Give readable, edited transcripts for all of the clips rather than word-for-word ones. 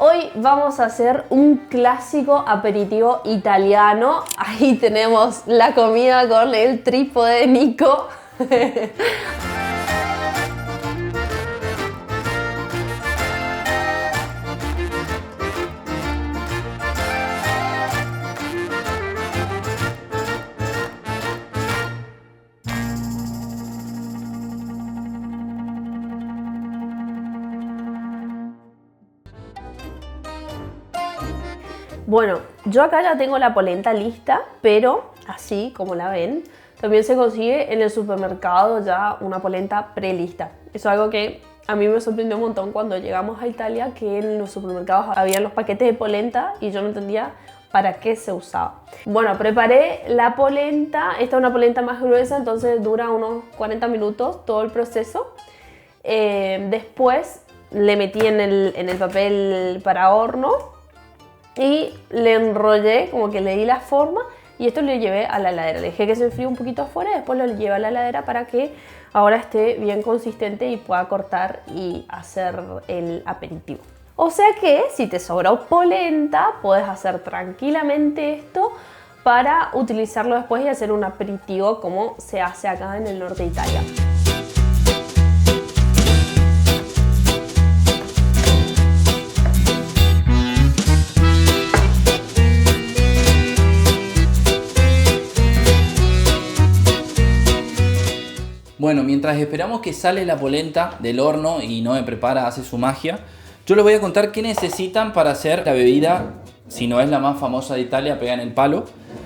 hoy vamos a hacer un clásico aperitivo italiano. Ahí tenemos la comida con el trípode de Nico. Bueno, yo acá ya tengo la polenta lista, pero así como la ven, también se consigue en el supermercado ya una polenta prelista. Eso es algo que a mí me sorprendió un montón cuando llegamos a Italia, que en los supermercados había los paquetes de polenta y yo no entendía para qué se usaba. Bueno, preparé la polenta. Esta es una polenta más gruesa, entonces dura unos 40 minutos todo el proceso. Después le metí en el papel para horno y le enrollé, como que le di la forma, y esto lo llevé a la heladera. Le dejé que se enfríe un poquito afuera y después lo llevé a la heladera para que ahora esté bien consistente y pueda cortar y hacer el aperitivo. O sea que si te sobró polenta, puedes hacer tranquilamente esto para utilizarlo después y hacer un aperitivo como se hace acá en el norte de Italia. Bueno, mientras esperamos que sale la polenta del horno y Noé prepara, hace su magia, yo les voy a contar qué necesitan para hacer la bebida, si no es la más famosa de Italia, pega en el palo,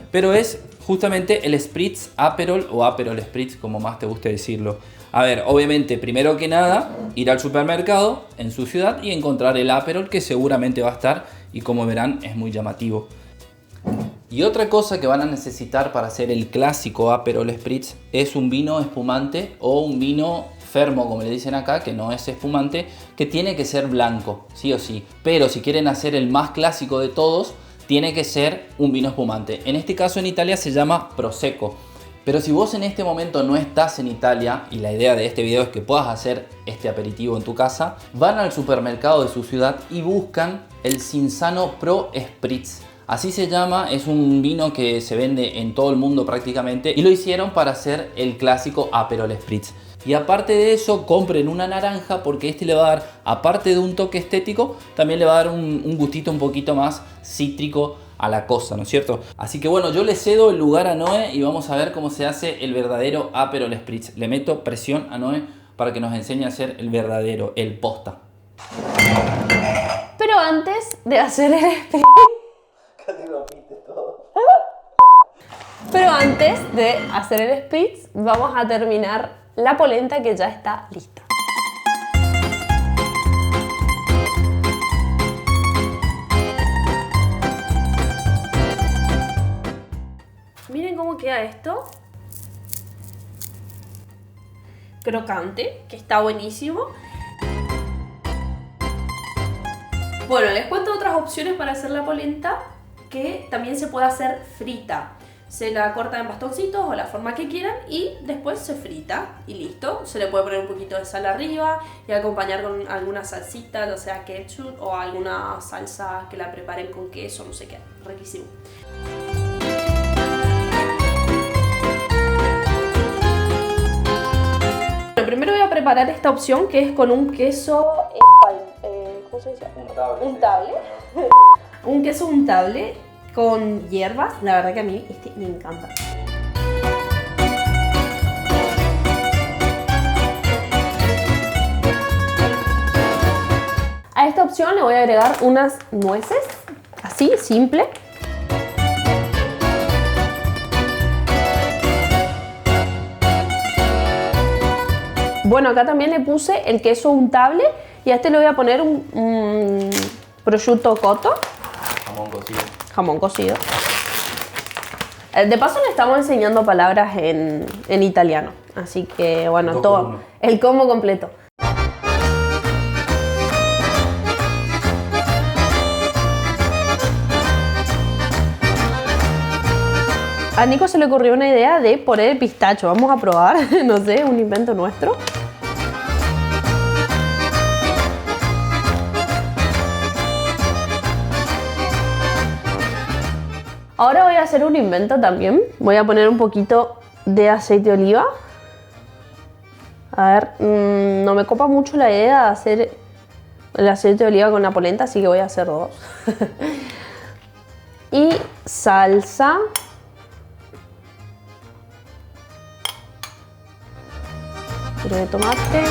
pero es justamente el Spritz Aperol o Aperol Spritz, como más te guste decirlo. A ver, obviamente, primero que nada, ir al supermercado en su ciudad y encontrar el Aperol, que seguramente va a estar, y como verán es muy llamativo. Y otra cosa que van a necesitar para hacer el clásico Aperol Spritz es un vino espumante o un vino fermo, como le dicen acá, que no es espumante, que tiene que ser blanco, sí o sí. Pero si quieren hacer el más clásico de todos, tiene que ser un vino espumante. En este caso en Italia se llama Prosecco. Pero si vos en este momento no estás en Italia, y la idea de este video es que puedas hacer este aperitivo en tu casa, van al supermercado de su ciudad y buscan el Cinzano Pro Spritz. Así se llama, es un vino que se vende en todo el mundo prácticamente y lo hicieron para hacer el clásico Aperol Spritz. Y aparte de eso, compren una naranja porque este le va a dar, aparte de un toque estético, también le va a dar un gustito un poquito más cítrico a la cosa, ¿no es cierto? Así que bueno, yo le cedo el lugar a Noé y vamos a ver cómo se hace el verdadero Aperol Spritz. Le meto presión a Noé para que nos enseñe a hacer el verdadero, el posta. Pero antes de hacer el Spritz... Pero antes de hacer el Spritz, vamos a terminar la polenta que ya está lista. Miren cómo queda esto. Crocante, que está buenísimo. Bueno, les cuento otras opciones para hacer la polenta, que también se puede hacer frita. Se la corta en bastoncitos o la forma que quieran y después se frita y listo. Se le puede poner un poquito de sal arriba y acompañar con alguna salsita, ya sea ketchup o alguna salsa que la preparen con queso, no sé qué, riquísimo. Bueno, primero voy a preparar esta opción que es con un queso ¿cómo se dice? Untable. Un queso untable con hierbas. La verdad que a mí este me encanta. A esta opción le voy a agregar unas nueces, así, simple. Bueno, acá también le puse el queso untable y a este le voy a poner un prosciutto cotto. Jamón cocido. Jamón cocido. De paso le estamos enseñando palabras en italiano, así que bueno, todo el combo completo. A Nico se le ocurrió una idea de poner el pistacho. Vamos a probar, no sé, un invento nuestro. Ahora voy a hacer un invento también. Voy a poner un poquito de aceite de oliva. A ver, no me copa mucho la idea de hacer el aceite de oliva con la polenta, así que voy a hacer 2. Y salsa. Puré de tomate.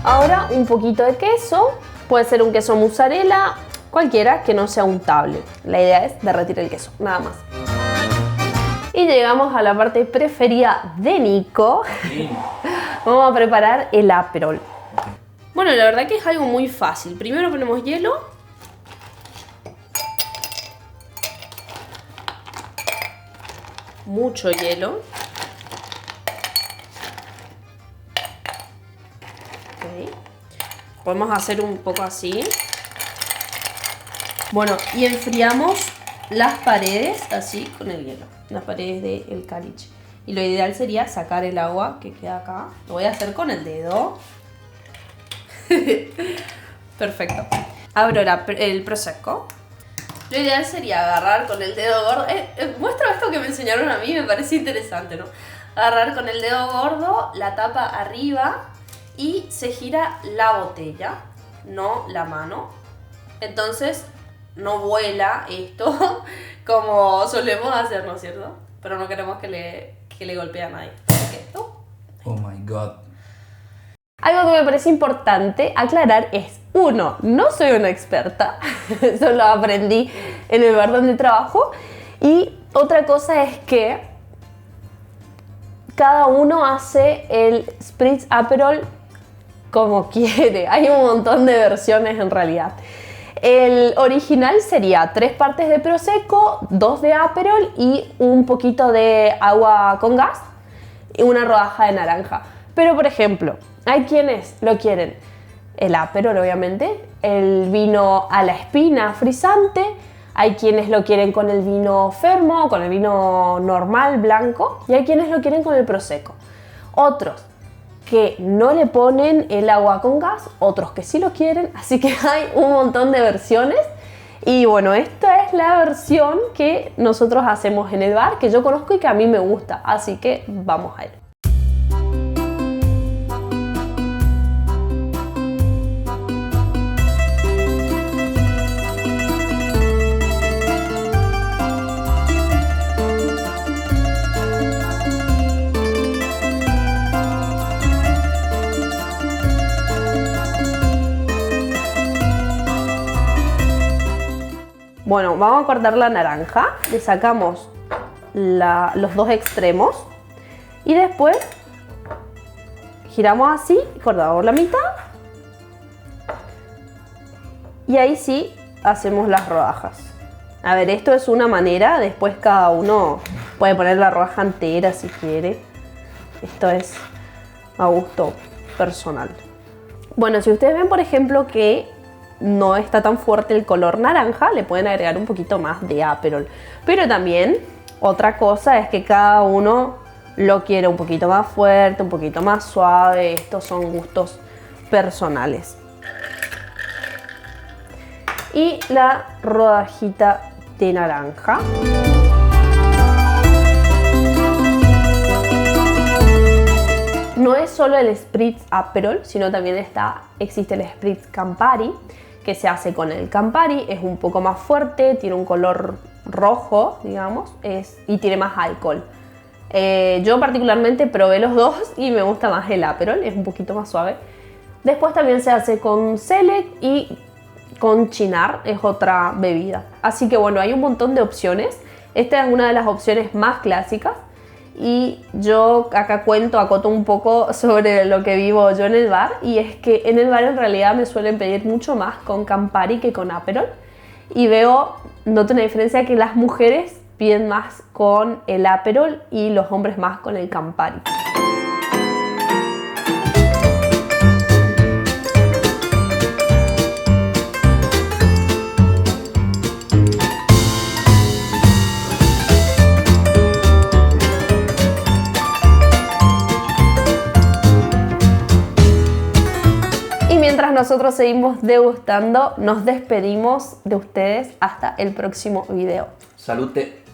Ahora un poquito de queso. Puede ser un queso mozzarella, cualquiera que no sea untable. La idea es derretir el queso, nada más. Y llegamos a la parte preferida de Nico. Sí. Vamos a preparar el Aperol. Bueno, la verdad que es algo muy fácil. Primero ponemos hielo. Mucho hielo. Okay. Podemos hacer un poco así. Bueno, y enfriamos las paredes así con el hielo. Las paredes del caliche. Y lo ideal sería sacar el agua que queda acá. Lo voy a hacer con el dedo. Perfecto. Abro el prosecco. Lo ideal sería agarrar con el dedo gordo. Muestro esto que me enseñaron a mí, me parece interesante, ¿no? Agarrar con el dedo gordo la tapa arriba y se gira la botella, no la mano. Entonces no vuela esto como solemos hacer, ¿no es cierto? Pero no queremos que le golpee a nadie. Oh my god. Algo que me parece importante aclarar es, uno, no soy una experta, eso lo aprendí en el bar donde trabajo, y otra cosa es que cada uno hace el Spritz Aperol como quiere. Hay un montón de versiones en realidad. El original sería 3 partes de Prosecco, 2 de Aperol y un poquito de agua con gas y una rodaja de naranja. Pero por ejemplo, hay quienes lo quieren el Aperol obviamente, el vino a la espina frisante, hay quienes lo quieren con el vino fermo, con el vino normal, blanco, y hay quienes lo quieren con el Prosecco. Otros que no le ponen el agua con gas, otros que sí lo quieren, así que hay un montón de versiones. Y bueno, esta es la versión que nosotros hacemos en el bar, que yo conozco y que a mí me gusta, así que vamos a ir. Bueno, vamos a cortar la naranja, le sacamos los 2 extremos y después giramos así, cortamos la mitad y ahí sí hacemos las rodajas. A ver, esto es una manera, después cada uno puede poner la rodaja entera si quiere. Esto es a gusto personal. Bueno, si ustedes ven por ejemplo que no está tan fuerte el color naranja, le pueden agregar un poquito más de Aperol. Pero también otra cosa es que cada uno lo quiere un poquito más fuerte, un poquito más suave. Estos son gustos personales. Y la rodajita de naranja. No es solo el Spritz Aperol, sino también existe el Spritz Campari, que se hace con el Campari, es un poco más fuerte, tiene un color rojo, digamos, y tiene más alcohol. Yo particularmente probé los dos y me gusta más el Aperol, es un poquito más suave. Después también se hace con Select y con Cynar, es otra bebida. Así que bueno, hay un montón de opciones. Esta es una de las opciones más clásicas. Y yo acá acoto un poco sobre lo que vivo yo en el bar, y es que en el bar en realidad me suelen pedir mucho más con Campari que con Aperol, y noto una diferencia que las mujeres piden más con el Aperol y los hombres más con el Campari. Y mientras nosotros seguimos degustando, nos despedimos de ustedes hasta el próximo video. Salute.